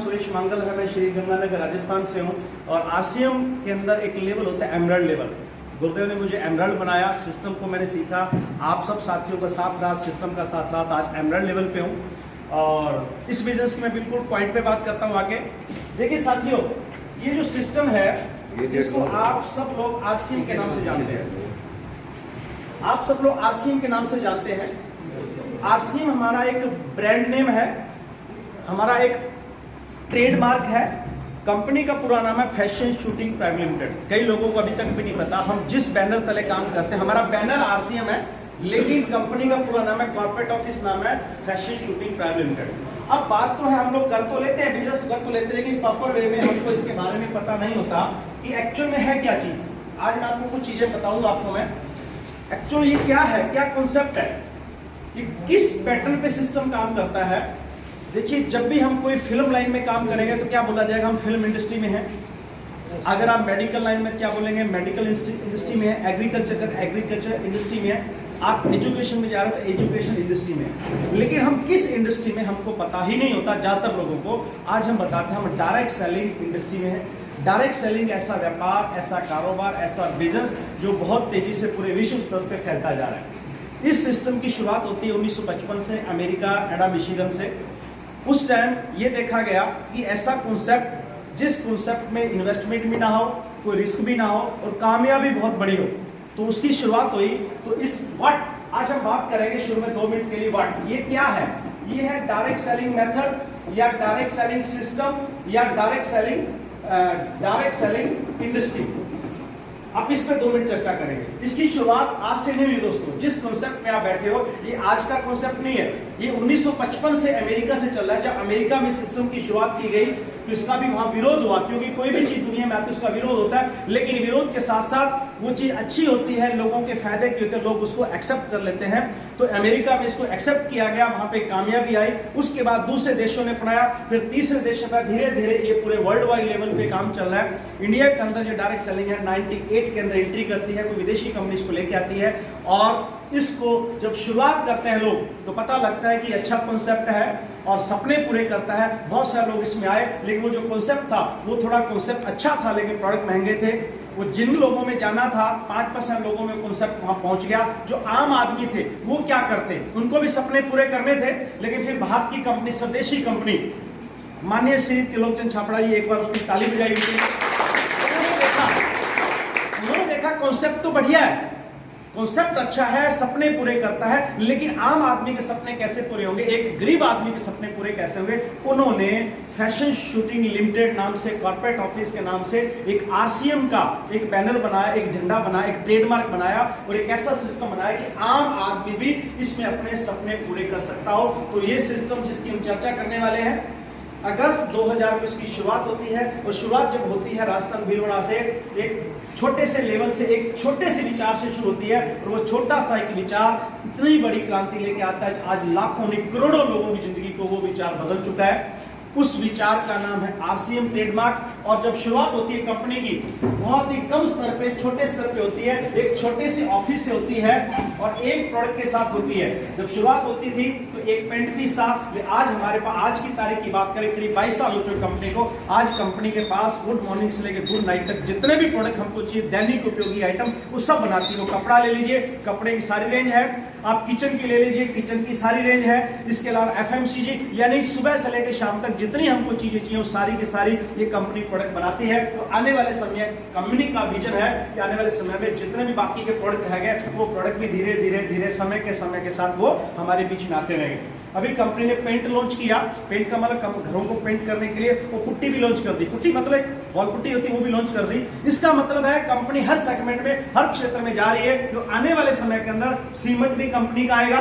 सुरेश मांगल है, मैं श्री गंगानगर राजस्थान से हूँ। और आरसीएम के अंदर एक लेवल होता है एमराल्ड लेवल। गुरुदेव ने मुझे एमराल्ड बनाया, सिस्टम को मैंने सीखा, आप सब साथियों का साथ रहा, सिस्टम का साथ रहा, तो आज एमराल्ड लेवल पे हूँ। और इस बिजनेस की मैं बिल्कुल पॉइंट पे बात करता हूँ आके। देखिए साथियों, ये जो सिस्टम है इसको आप सब लोग आरसीएम के नाम से जानते हैं। आप सब लोग आरसीएम के नाम से जानते हैं। आरसीएम हमारा एक ब्रांड नेम है, हमारा एक ट्रेडमार्क है। कंपनी का पूरा नाम है फैशन शूटिंग प्राइवेट लिमिटेड। कई लोगों को अभी तक भी नहीं पता हम जिस बैनर तले काम करते हैं, हमारा बैनर आरसीएम है, लेकिन कंपनी का पूरा नाम है, कॉर्पोरेट ऑफिस नाम है फैशन शूटिंग प्राइवेट लिमिटेड। अब बात तो है, हम लोग कर तो लेते हैं, बिजनेस कर तो लेते हैं, लेकिन प्रॉपर वे में हमको इसके बारे में पता नहीं होता कि एक्चुअल में है क्या चीज। आज मैं आपको कुछ चीजें बताऊंगा आपको मैं, एक्चुअल ये क्या है, क्या कॉन्सेप्ट है, ये किस पैटर्न पे सिस्टम काम करता है। देखिए, जब भी हम कोई फिल्म लाइन में काम करेंगे तो क्या बोला जाएगा, हम फिल्म इंडस्ट्री में हैं। अगर आप मेडिकल लाइन में क्या बोलेंगे, मेडिकल इंडस्ट्री में है। एग्रीकल्चर का एग्रीकल्चर इंडस्ट्री में है। आप एजुकेशन में जा रहे हो तो एजुकेशन इंडस्ट्री में है। लेकिन हम किस इंडस्ट्री में हमको पता ही नहीं होता ज़्यादातर लोगों को। आज हम बताते हैं हम डायरेक्ट सेलिंग इंडस्ट्री में है। डायरेक्ट सेलिंग ऐसा व्यापार, ऐसा कारोबार, ऐसा बिजनेस जो बहुत तेजी से पूरे विश्व स्तर पर फैलता जा रहा है। इस सिस्टम की शुरुआत होती है 1955 से, अमेरिका एडा मिशिगन से। उस टाइम ये देखा गया कि ऐसा कॉन्सेप्ट जिस कॉन्सेप्ट में इन्वेस्टमेंट भी ना हो, कोई रिस्क भी ना हो और कामयाबी बहुत बड़ी हो, तो उसकी शुरुआत हुई। तो इस व्हाट आज हम बात करेंगे शुरू में 2 मिनट के लिए। व्हाट ये क्या है, ये है डायरेक्ट सेलिंग मेथड या डायरेक्ट सेलिंग सिस्टम या डायरेक्ट सेलिंग इंडस्ट्री। अब इस पे 2 मिनट चर्चा करेंगे। इसकी शुरुआत आज से नहीं हुई दोस्तों। जिस कॉन्सेप्ट में आप बैठे हो ये आज का कॉन्सेप्ट नहीं है, ये 1955 से अमेरिका से चल रहा है। जब अमेरिका में सिस्टम की शुरुआत की गई तो इसका भी वहां विरोध हुआ, क्योंकि कोई भी चीज दुनिया में आती है उसका विरोध होता है, लेकिन विरोध के साथ साथ वो चीज अच्छी होती है, लोगों के फायदे की होती है, लोग उसको एक्सेप्ट कर लेते हैं। तो अमेरिका में इसको एक्सेप्ट किया गया, वहां पे कामयाबी आई। उसके बाद दूसरे देशों ने अपनाया, फिर तीसरे देशों का धीरे धीरे ये पूरे वर्ल्ड वाइड लेवल पे काम चल रहा है। इंडिया के अंदर जो डायरेक्ट सेलिंग है 98 के अंदर एंट्री करती है, कोई विदेशी कंपनी इसको लेके आती है और इसको जब शुरुआत करते हैं लोग तो पता लगता है कि अच्छा कॉन्सेप्ट है और सपने पूरे करता है। बहुत सारे लोग इसमें आए, लेकिन वो जो कॉन्सेप्ट था वो थोड़ा कॉन्सेप्ट अच्छा था, लेकिन प्रोडक्ट महंगे थे। वो जिन लोगों में जाना था 5% लोगों में कॉन्सेप्ट वहां पहुंच गया। जो आम आदमी थे वो क्या करते, उनको भी सपने पूरे करने थे, लेकिन फिर बाहर की कंपनी, स्वदेशी कंपनी, माननीय श्री त्रिलोकचंद छापड़ा जी, एक बार उसकी ताली बजाई गई। उन्होंने देखा कॉन्सेप्ट तो बढ़िया है, कॉन्सेप्ट अच्छा है, सपने पूरे करता है, लेकिन आम आदमी के सपने कैसे पूरे होंगे, एक गरीब आदमी के सपने पूरे कैसे होंगे। उन्होंने फैशन शूटिंग लिमिटेड नाम से, कॉर्पोरेट ऑफिस के नाम से एक आरसीएम का एक बैनर बनाया, एक झंडा बनाया, एक ट्रेडमार्क बनाया और एक ऐसा सिस्टम बनाया कि आम आदमी भी इसमें अपने सपने पूरे कर सकता हो। तो ये सिस्टम जिसकी हम चर्चा करने वाले हैं, अगस्त 2000 में इसकी शुरुआत होती है। और शुरुआत जब होती है राजस्थान भीलवाड़ा से, एक छोटे से लेवल से, एक छोटे से विचार से शुरू होती है और वो छोटा सा एक विचार इतनी बड़ी क्रांति लेके आता है। आज लाखों नहीं करोड़ों लोगों की जिंदगी को वो विचार बदल चुका है। उस विचार का नाम है आरसीएम ट्रेडमार्क। और जब शुरुआत होती है कंपनी की, बहुत ही कम स्तर पे, छोटे स्तर पे होती है, एक छोटे से ऑफिस से होती है और एक प्रोडक्ट के साथ होती है। जब शुरुआत होती थी तो एक पेंट पीस था। आज हमारे पास, आज की तारीख की बात करें, करीब 22 साल हो चुके कंपनी को। आज कंपनी के पास गुड मॉर्निंग से लेकर गुड नाइट तक जितने भी प्रोडक्ट हमको चाहिए, दैनिक उपयोगी आइटम, वो सब बनाती है। वो कपड़ा ले लीजिए, कपड़े की सारी रेंज है। आप किचन की ले लीजिए, किचन की सारी रेंज है। इसके अलावा एफएमसीजी, यानी सुबह से लेकर शाम तक जितनी हमको चीजें चाहिए वो सारी की सारी ये कंपनी प्रोडक्ट बनाती है। तो आने वाले समय कंपनी का विजन है कि आने वाले समय में जितने भी बाकी के प्रोडक्ट है वो प्रोडक्ट भी धीरे धीरे धीरे समय के साथ वो हमारे बीच में आते रहेंगे। अभी कंपनी ने पेंट लॉन्च किया। पेंट का मतलब घरों को पेंट करने के लिए वो पुट्टी भी लॉन्च कर दी। पुट्टी मतलब एक वॉल पुट्टी होती है, वो भी लॉन्च कर दी। इसका मतलब है कंपनी हर सेगमेंट में, हर क्षेत्र में जा रही है। जो आने वाले समय के अंदर सीमेंट भी कंपनी का आएगा,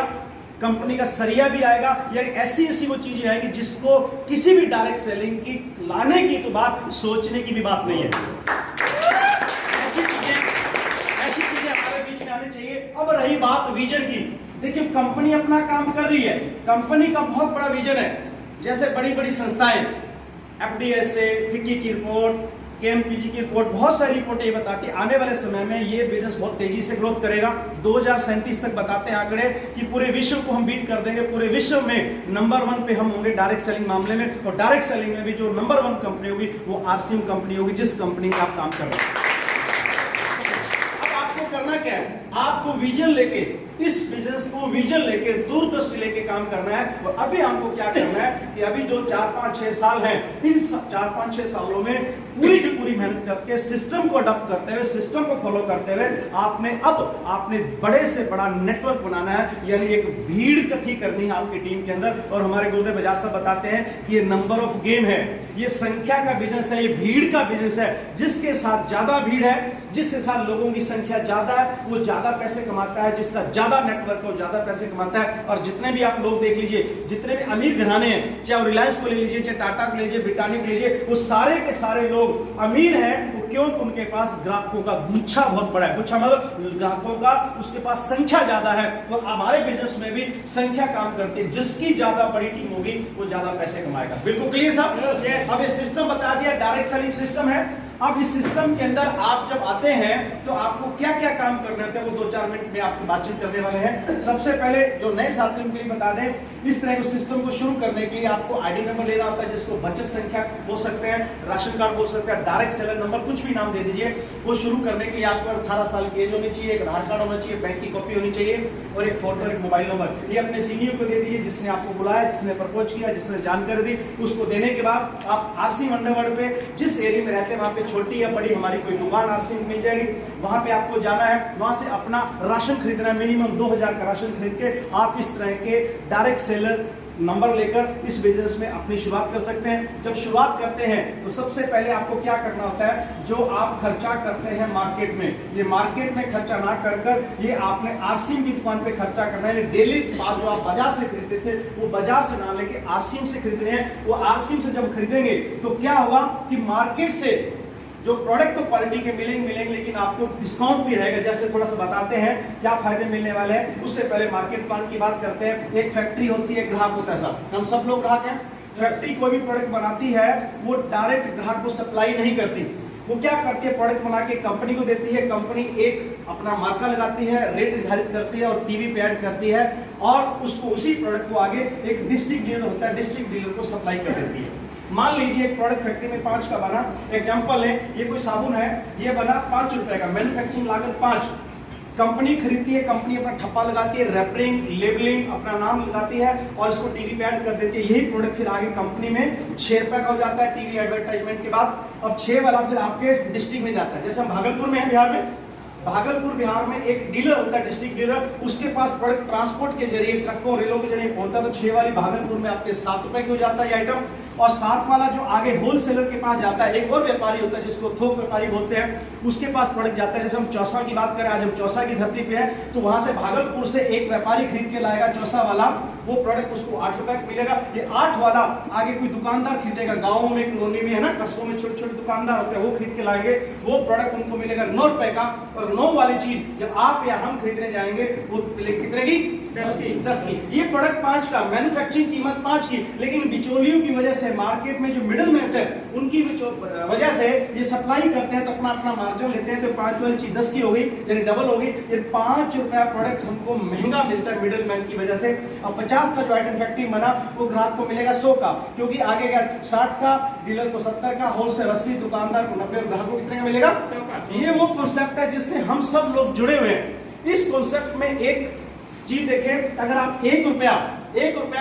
कंपनी का सरिया भी आएगा, या ऐसी ऐसी वो चीजें आएगी जिसको किसी भी डायरेक्ट सेलिंग की लाने की तो बात, सोचने की भी बात नहीं है। ऐसी चीजें हमारे बीच में आनी चाहिए। अब रही बात विजन की, देखिए कंपनी अपना काम कर रही है, कंपनी का बहुत बड़ा विजन है। जैसे बड़ी बड़ी संस्थाएं, एफडीएस से, फिक्की की रिपोर्ट, केएमपीजी की रिपोर्ट, बहुत सारी रिपोर्टें बताती है आने वाले समय में ये बिजनेस बहुत तेजी से ग्रोथ करेगा। 2037 तक बताते हैं आंकड़े कि पूरे विश्व को हम बीट कर देंगे, पूरे विश्व में नंबर 1 पे हम होंगे डायरेक्ट सेलिंग मामले में। और डायरेक्ट सेलिंग में भी जो नंबर 1 कंपनी होगी वो आरसीएम कंपनी होगी, जिस कंपनी में आप काम कर रहे हैं। अब आपको करना क्या है, आपको विजन लेके, इस बिजनेस को विजन लेके, दूरदृष्टि लेके काम करना है। और अभी हमको क्या करना है कि अभी जो 4-5-6 साल हैं, इन 4-5-6 सालों में पूरी की पूरी मेहनत करके सिस्टम को अडॉप्ट करते हुए, सिस्टम को फॉलो करते हुए आपने बड़े से बड़ा नेटवर्क बनाना है, यानी एक भीड़ इकट्ठी करनी है आपकी टीम के अंदर। और हमारे गुरुदेव बजाज साहब बताते हैं कि ये नंबर ऑफ गेम है, ये संख्या का बिजनेस है, ये भीड़ का बिजनेस है। जिसके साथ ज्यादा भीड़ है, जिसके साथ लोगों की संख्या ज्यादा है, वो ज्यादा पैसे कमाता है, जिसका ज्यादा नेटवर्क है वो ज्यादा पैसे कमाता है। और जितने भी आप लोग देख लीजिए, जितने भी अमीर घराने हैं, चाहे रिलायंस को ले लीजिए, चाहे टाटा को ले लीजिए, ब्रिटानिया को ले लीजिए, वो सारे के सारे लोग अमीर हैं। वो क्यों? उनके पास ग्राहकों का गुच्छा बहुत बड़ा है। गुच्छा मतलब ग्राहकों का, उसके पास संख्या ज्यादा है। और हमारे बिजनेस में भी संख्या काम करती है, जिसकी ज्यादा बड़ी टीम होगी वो ज्यादा पैसे कमाएगा। बिल्कुल क्लियर साहब? अब ये सिस्टम बता दिया, डायरेक्ट सेलिंग सिस्टम है। अब इस सिस्टम के अंदर आप जब आते हैं तो आपको क्या क्या काम करने होते हैं, वो 2-4 मिनट में आपकी बातचीत करने वाले हैं। सबसे पहले जो नए साथियों के लिए बता दें, इस तरह के सिस्टम को शुरू करने के लिए आपको आईडी नंबर लेना होता है, जिसको बचत संख्या बोल सकते हैं, राशन कार्ड बोल सकते हैं, डायरेक्ट सेलर नंबर, कुछ भी नाम दे दीजिए। वो शुरू करने के लिए आपके पास 18 साल की एज होनी चाहिए, एक आधार कार्ड होना चाहिए, बैंक की कॉपी होनी चाहिए और एक फोटो, एक मोबाइल नंबर। ये अपने सीनियर को दे दीजिए, जिसने आपको बुलाया, जिसने प्रपोज किया, जिसने जानकारी दी। उसको देने के बाद आप आरसी मंडलवर्ड पे जिस एरिया में रहते हैं, वहां पे छोटी या बड़ी हमारी कोई दुकान आरसी मिल जाएगी, वहां पे आपको जाना है। वहां से अपना राशन खरीदना है, मिनिमम 2000 का राशन खरीद के आप इस तरह के डायरेक्ट सेलर नंबर लेकर इस बिजनेस में अपनी शुरुआत कर सकते हैं। जब शुरुआत करते हैं तो सबसे पहले आपको क्या करना होता है, जो आप खर्चा करते हैं मार्केट में, ये मार्केट में खर्चा ना कर ये आपने आरसीएम की दुकान पे खर्चा करना है। डेली बात जो आप बाजार से खरीदते थे, वो बाजार से ना लेके आरसीएम से खरीद रहे हैं। वो आरसीएम से जब खरीदेंगे तो क्या होगा कि मार्केट से जो प्रोडक्ट तो क्वालिटी के मिलेंगे, लेकिन आपको डिस्काउंट भी रहेगा। जैसे थोड़ा सा बताते हैं क्या फायदे मिलने वाले हैं। उससे पहले मार्केट प्लान की बात करते हैं। एक फैक्ट्री होती है, ग्राहक होता है साहब, हम सब लोग ग्राहक हैं। फैक्ट्री कोई भी प्रोडक्ट बनाती है वो डायरेक्ट ग्राहक को सप्लाई नहीं करती, वो क्या करती है, प्रोडक्ट बना के कंपनी को देती है। कंपनी एक अपना मार्का लगाती है, रेट निर्धारित करती है और टीवी पे ऐड करती है और उसको, उसी प्रोडक्ट को आगे एक डिस्ट्रिक्ट डीलर होता है, डिस्ट्रिक्ट डीलर को सप्लाई कर देती है। मान लीजिए एक प्रोडक्ट फैक्ट्री में 5 का बना, एग्जांपल है ये कोई साबुन है, ये बना 5 रुपए का, मैन्युफैक्चरिंग लागत 5, कंपनी खरीदती है, कंपनी अपना ठप्पा लगाती है, रैपिंग, लेबलिंग, अपना नाम लगाती है और इसको टीवी पे ऐड कर देती है। यही प्रोडक्ट फिर आगे कंपनी में 6 रुपए का हो जाता है टीवी एडवर्टाइजमेंट के बाद। अब 6 वाला फिर आपके डिस्ट्रिक्ट में जाता है। जैसे हम भागलपुर में है, बिहार में, भागलपुर बिहार में एक डीलर होता है, डिस्ट्रिक्ट डीलर, उसके पास प्रोडक्ट ट्रांसपोर्ट के जरिए, ट्रकों, रेलों के जरिए पहुंचता है। तो 6 वाली भागलपुर में आपके 7 रुपए की हो जाता है ये आइटम। और 7 वाला जो आगे होलसेलर के पास जाता है, एक और व्यापारी होता है जिसको थोक व्यापारी बोलते हैं, उसके पास प्रोडक्ट जाता है। जैसे हम चौसा की बात करें, आज हम चौसा की धरती पे है, तो वहां से भागलपुर से एक व्यापारी खरीद के लाएगा चौसा वाला, वो प्रोडक्ट उसको 8 रुपए का मिलेगा। ये 8 वाला आगे कोई दुकानदार खरीदेगा, गाँव में, कॉलोनी में है ना, कस्बों में छोटे छोटे दुकानदार होते हैं, वो खरीद के लाएंगे, वो प्रोडक्ट उनको मिलेगा 9 रुपए का। और 9 वाली चीज जब आप या हम खरीदने जाएंगे वो कितने की, 10 की। ये प्रोडक्ट 5 का, मैन्युफैक्चरिंग कीमत 5 की, लेकिन बिचौलियों की वजह से, मार्केट में जो मिडिल मैन है उनकी वजह से ये सप्लाई करते हैं तो अपना अपना मार्जिन लेते हैं। तो 5 वाली चीज 10 की हो गई, यानी डबल हो गई। ये 5 रुपया प्रोडक्ट हमको महंगा मिलता है मिडिल मैन की वजह से। अब 50 का जो आइटम फैक्ट्री बना वो ग्राहक को मिलेगा 100 का, क्योंकि आगे का 60 का, डीलर को 70 का, होलसेल 80, दुकानदार को 90 और ग्राहक को कितने का मिलेगा। ये वो कॉन्सेप्ट है जिससे हम सब लोग जुड़े हुए हैं। इस कॉन्सेप्ट में एक चीज देखें, अगर आप 1 रुपया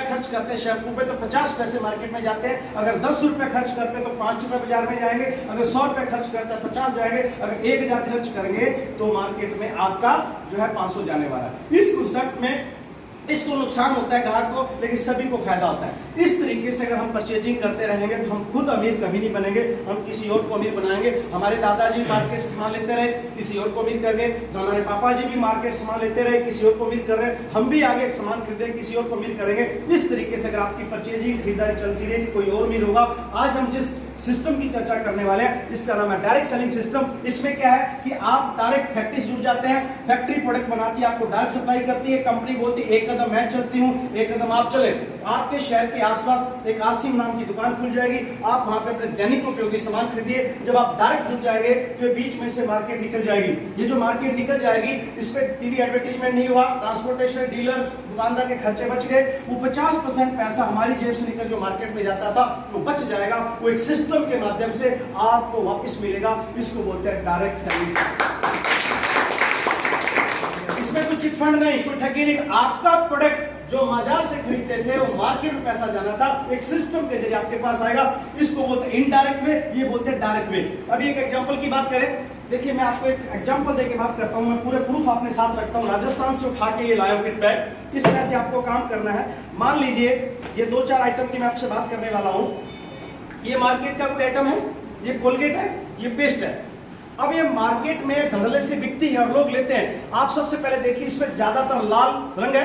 खर्च करते हैं शैम्पू पे तो 50 पैसे मार्केट में जाते हैं। अगर 10 रुपए खर्च करते हैं तो 5 रुपए बाजार में जाएंगे। अगर 100 रुपए खर्च करते हैं 50 जाएंगे। अगर 1000 खर्च करेंगे तो मार्केट में आपका जो है 500 जाने वाला है। इस कॉन्सेप्ट में इसको नुकसान होता है ग्राहक को, लेकिन सभी को फायदा होता है। इस तरीके से अगर हम परचेजिंग करते रहेंगे तो हम खुद अमीर कभी नहीं बनेंगे, हम किसी और को अमीर बनाएंगे। हमारे दादाजी मार्केट से सामान लेते रहे, किसी और को अमीर कर गए, तो हमारे पापा जी भी मार्केट से सामान लेते रहे, किसी और को अमीर कर रहे, हम भी आगे सामान खरीदे, किसी और को अमीर करेंगे। इस तरीके से अगर आपकी परचेजिंग, खरीदारी चलती रहेगी, कोई और अमीर होगा। आज हम जिस सिस्टम की चर्चा करने वाले हैं इसका नाम है डायरेक्ट सेलिंग सिस्टम। इसमें क्या है कि आप डायरेक्ट फैक्ट्री से जुड़ जाते हैं, फैक्ट्री प्रोडक्ट बनाती है, आपको डायरेक्ट सप्लाई करती है, कंपनी बोलती है 1 कदम मैं चलती हूं, 1 कदम आप चले, आपके शहर के आसपास एक आरसीएम नाम की दुकान खुल जाएगी, आप वहां पे अपने दैनिक उपयोगी सामान खरीदिए। जब आप डायरेक्ट जुड़ जाएंगे तो बीच में से मार्केट निकल जाएगी। ये जो मार्केट निकल जाएगी, इस पे टीवी एडवर्टाइजमेंट नहीं हुआ, ट्रांसपोर्टेशन, डीलर, दुकानदार के खर्चे बच गए, वो 50% पैसा हमारी जेब से निकल जो मार्केट में जाता था वो बच जाएगा। वो एक सिस्टम के माध्यम से आपको वापस मिलेगा। इसको बोलते हैं डायरेक्ट सेलिंग सिस्टम। इसमें कोई चिट फंड नहीं, कोई ठगी नहीं। आपका प्रोडक्ट जो बाजार से खरीदते थे वो मार्केट में पैसा जाना था, एक सिस्टम के जरिए आपके पास आएगा। इसको बोलते हैं इनडायरेक्ट वे, ये बोलते हैं डायरेक्ट वे। अभी एक एग्जांपल की बात करें, देखिए मैं आपको एक एग्जांपल देके बात करता हूं। मैं पूरे प्रूफ अपने साथ रखता हूं, राजस्थान से उठा के ये लाया हूं किट बैग। इस तरह से आपको काम करना है। मान लीजिए ये 2-4 आइटम की मैं आपसे बात करने वाला हूं। ये मार्केट का कोई आइटम है, ये कोलगेट है, ये पेस्ट है। अब ये मार्केट में धड़ल्ले से बिकती है और लोग लेते हैं। आप सबसे पहले देखिए, इसमें ज्यादातर लाल रंग है,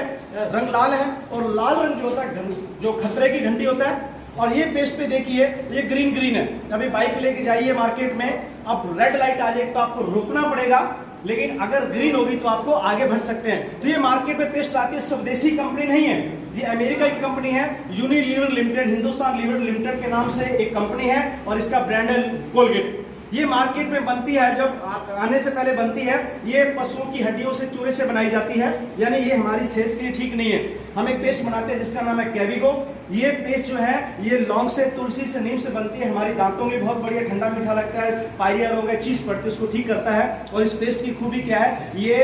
रंग लाल है, और लाल रंग जो होता है जो खतरे की घंटी होता है। और ये पेस्ट पे देखिए ये ग्रीन ग्रीन है। अभी बाइक लेके जाइए मार्केट में, अब रेड लाइट आ जाए तो आपको रुकना पड़ेगा, लेकिन अगर ग्रीन होगी तो आपको आगे बढ़ सकते हैं। तो ये मार्केट में पेस्ट आती है, स्वदेशी कंपनी नहीं है, ये अमेरिका की कंपनी है, Unilever limited, Hindustan Lever limited के नाम से एक कंपनी है, और इसका ब्रांड है कोलगेट। ये मार्केट में बनती है, जब आने से पहले बनती है, ये पशुओं की हड्डियों से, चूहे से बनाई जाती है, यानी ये हमारी सेहत के लिए ठीक नहीं है। हम एक पेस्ट बनाते हैं जिसका नाम है कैविगो। ये पेस्ट जो है ये लौंग से, तुलसी से, नीम से बनती है, हमारी दांतों के लिए बहुत बढ़िया, ठंडा मीठा लगता है, पायरिया रोग है, चीज पड़ती है, उसको ठीक करता है। और इस पेस्ट की खूबी क्या है, ये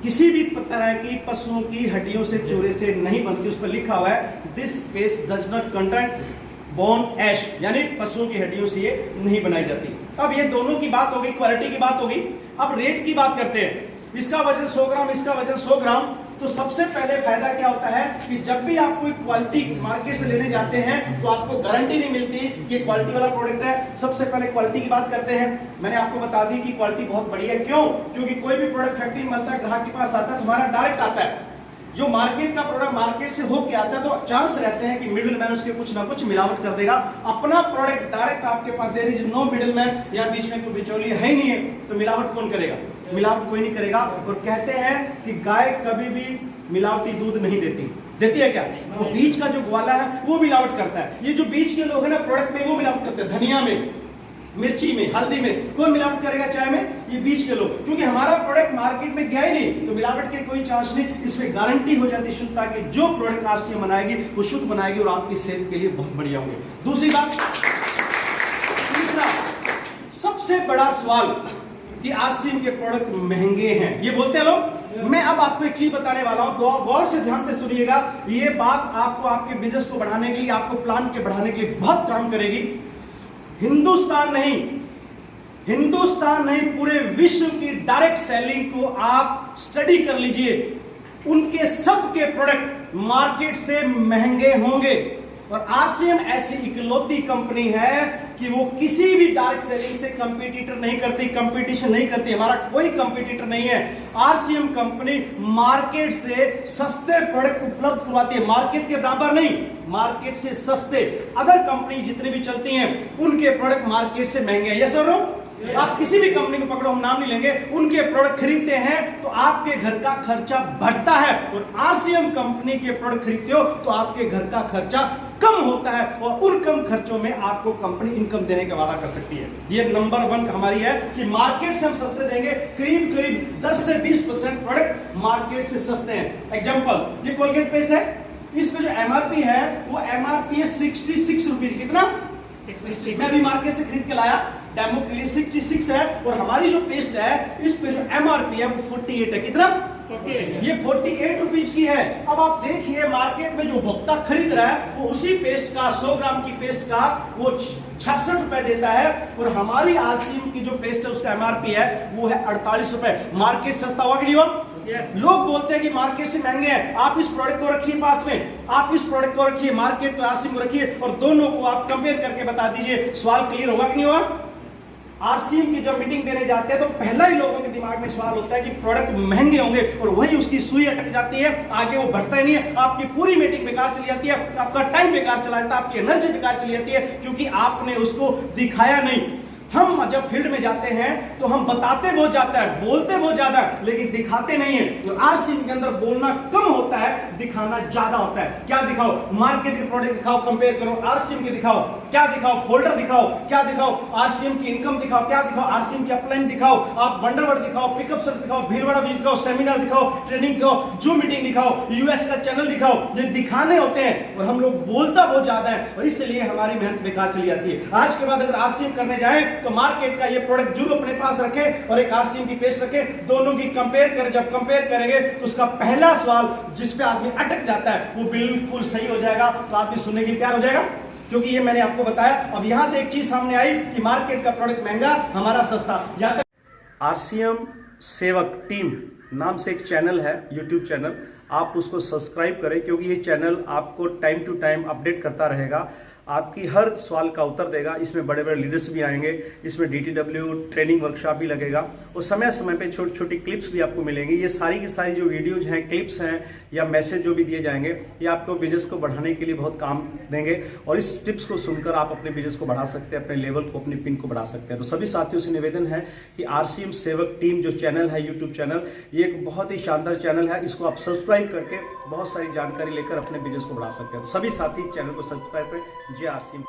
किसी भी तरह की पशुओं की हड्डियों से, चूहे से नहीं बनती। उस पर लिखा हुआ है this paste does not contain bone ash, यानी पशुओं की हड्डियों से ये नहीं बनाई जाती। अब ये दोनों की बात होगी, क्वालिटी की बात होगी। अब रेट की बात करते हैं। इसका वजन 100 ग्राम, इसका वजन 100 ग्राम। तो सबसे पहले फायदा क्या होता है कि जब भी आप कोई क्वालिटी मार्केट से लेने जाते हैं तो आपको गारंटी नहीं मिलती कि क्वालिटी वाला प्रोडक्ट है। सबसे पहले क्वालिटी की बात करते हैं। मैंने आपको बता दी कि क्वालिटी बहुत बढ़िया है। क्यों? क्योंकि कोई भी प्रोडक्ट फैक्ट्री में बनता है, ग्राहक के पास आता है, तुम्हारा डायरेक्ट आता है। जो मार्केट का प्रोडक्ट मार्केट से होके आता है तो चांस रहते हैं कि मिडिल मैन उसके कुछ ना कुछ मिलावट कर देगा। अपना प्रोडक्ट डायरेक्ट आपके पास, there is no middle man, या बीच में कोई बिचौलिया है ही नहीं है, तो मिलावट कौन करेगा? मिलावट कोई नहीं करेगा। और कहते हैं कि गाय कभी भी मिलावटी दूध नहीं देती, देती है क्या? वो बीच का जो ग्वाला है वो मिलावट करता है। ये जो बीच के लोग हैं ना प्रोडक्ट में, वो मिलावट करते हैं। धनिया में, मिर्ची में, हल्दी में कौन मिलावट करेगा? चाय में? ये बीच के लोग। क्योंकि हमारा प्रोडक्ट मार्केट में गया ही नहीं तो मिलावट के कोई चांस नहीं। इसमें गारंटी हो जाती शुद्धता की, जो प्रोडक्ट आरसीएम बनाएगी वो शुद्ध बनाएगी और आपकी सेहत के लिए बहुत बढ़िया होंगे। दूसरी बात, तीसरा सबसे बड़ा सवाल कि आरसीएम के प्रोडक्ट महंगे हैं, ये बोलते हैं लोग। मैं अब आपको एक चीज बताने वाला हूं, गौर से ध्यान से सुनिएगा। ये बात आपको आपके बिजनेस को बढ़ाने के लिए, आपको प्लान के बढ़ाने के लिए बहुत काम करेगी। हिंदुस्तान नहीं, पूरे विश्व की डायरेक्ट सेलिंग को आप स्टडी कर लीजिए। उनके सब के प्रोडक्ट मार्केट से महंगे होंगे, और आरसीएम ऐसी इकलौती कंपनी है कि वो किसी भी डायरेक्ट सेलिंग से कंपटीटर नहीं करती, कंपटीशन नहीं करती। हमारा कोई कंपटीटर नहीं है। आरसीएम कंपनी मार्केट से सस्ते प्रोडक्ट उपलब्ध करवाती है, मार्केट के बराबर नहीं, मार्केट से सस्ते। अदर कंपनी जितनी भी चलती हैं उनके प्रोडक्ट मार्केट से महंगे हैं। यस और नो? आप किसी भी कंपनी को पकड़ो, हम नाम नहीं लेंगे, उनके प्रोडक्ट खरीदते हैं तो आपके घर का खर्चा बढ़ता है, और आरसीएम कंपनी के प्रोडक्ट खरीदते हो तो आपके घर का खर्चा कम होता है, और उन कम खर्चों में आपको कंपनी इनकम देने का वादा कर सकती है। ये नंबर 1 हमारी है कि मार्केट से हम सस्ते देंगे। करीब 10 से 20% प्रोडक्ट मार्केट से सस्ते हैं। एग्जांपल, ये कोलगेट पेस्ट है, इस पे जो एमआरपी है वो एमआरपी है 66 रुपीज। कितना? 66। मैं अभी मार्केट से खरीद के लाया डेमो के लिए, 66 है। और हमारी जो पेस्ट है इस पे जो एमआरपी है वो 48 है। कितना? 48। ये 48 रुपीज की है। अब आप देखिए मार्केट में जो भोक्ता खरीद रहा है वो उसी पेस्ट का, 100 ग्राम की पेस्ट का वो 66 रुपए देता है, और हमारी आरसीएम की जो पेस्ट है उसका एमआरपी है वो है 48 रुपए। मार्केट सस्ता हुआ कि नहीं हुआ? Yes. लोग बोलते हैं कि मार्केट से महंगे हैं। आप इस प्रोडक्ट को रखिए पास में, आप इस प्रोडक्ट को रखिए, मार्केट को, आरसीएम को रखिए, और दोनों को आप कंपेयर करके बता दीजिए। सवाल क्लियर होगा कि नहीं होगा? आरसीएम की जब मीटिंग देने जाते हैं तो पहला ही लोगों के दिमाग में सवाल होता है कि प्रोडक्ट महंगे होंगे, और वहीं उसकी सुई अटक जाती है, आगे वो बढ़ता ही नहीं है। आपकी पूरी मीटिंग बेकार चली जाती है, आपका टाइम बेकार चला जाता है, आपकी एनर्जी बेकार चली जाती है, क्योंकि आपने उसको दिखाया नहीं। हम जब फील्ड में जाते हैं तो हम बताते बहुत ज्यादा है, बोलते बहुत ज्यादा है, लेकिन दिखाते नहीं है। तो आरसीएम के अंदर बोलना कम होता है, दिखाना ज्यादा होता है। क्या दिखाओ? मार्केट के प्रोडक्ट दिखाओ, कंपेयर करो, आरसीएम के दिखाओ, क्या दिखाओ? फोल्डर दिखाओ, क्या दिखाओ? आरसीएम की इनकम दिखाओ, क्या दिखाओ? आरसीएम की अपलाइन दिखाओ, आप वंडरवर्ड दिखाओ, पिकअप सर दिखाओ, भीड़वाड़ा बीज दिखाओ, सेमिनार दिखाओ, ट्रेनिंग दिखाओ, जूम मीटिंग दिखाओ, यूएस का चैनल दिखाओ। ये दिखाने होते हैं और हम लोग बोलता बहुत ज्यादा है और इसलिए हमारी मेहनत बेकार चली जाती है। आज के बाद अगर आरसीएम करने जाए तो मार्केट का ये प्रोडक्ट जरूर अपने पास रखे और एक आरसीएम की पेस्ट रखे, दोनों की कंपेयर करें। जब कंपेयर करेंगे तो उसका पहला सवाल जिस पे आदमी अटक जाता है वो बिल्कुल सही हो जाएगा, तो आदमी सुनने के लिए तैयार हो जाएगा, क्योंकि ये मैंने आपको बताया। अब यहां से एक चीज सामने आई कि मार्केट का प्रोडक्ट महंगा, हमारा सस्ता। यहां तक आरसीएम सेवक टीम नाम से एक चैनल है, यूट्यूब चैनल, आप उसको सब्सक्राइब करें, क्योंकि ये चैनल आपको टाइम टू टाइम अपडेट करता रहेगा, आपकी हर सवाल का उत्तर देगा। इसमें बड़े बड़े लीडर्स भी आएंगे, इसमें DTW ट्रेनिंग वर्कशॉप भी लगेगा और समय समय पे छोटी छोटी क्लिप्स भी आपको मिलेंगी। ये सारी की सारी जो वीडियोज हैं, क्लिप्स हैं या मैसेज जो भी दिए जाएंगे, ये आपको बिजनेस को बढ़ाने के लिए बहुत काम देंगे और इस टिप्स को सुनकर आप अपने बिजनेस को बढ़ा सकते हैं, अपने लेवल को, अपनी पिन को बढ़ा सकते हैं। तो सभी साथियों से निवेदन है कि आरसीएम सेवक टीम जो चैनल है, यूट्यूब चैनल, ये एक बहुत ही शानदार चैनल है। इसको आप सब्सक्राइब करके बहुत सारी जानकारी लेकर अपने बिजनेस को बढ़ा सकते हैं। तो सभी साथी चैनल को सब्सक्राइब करें। जय आरसीएम।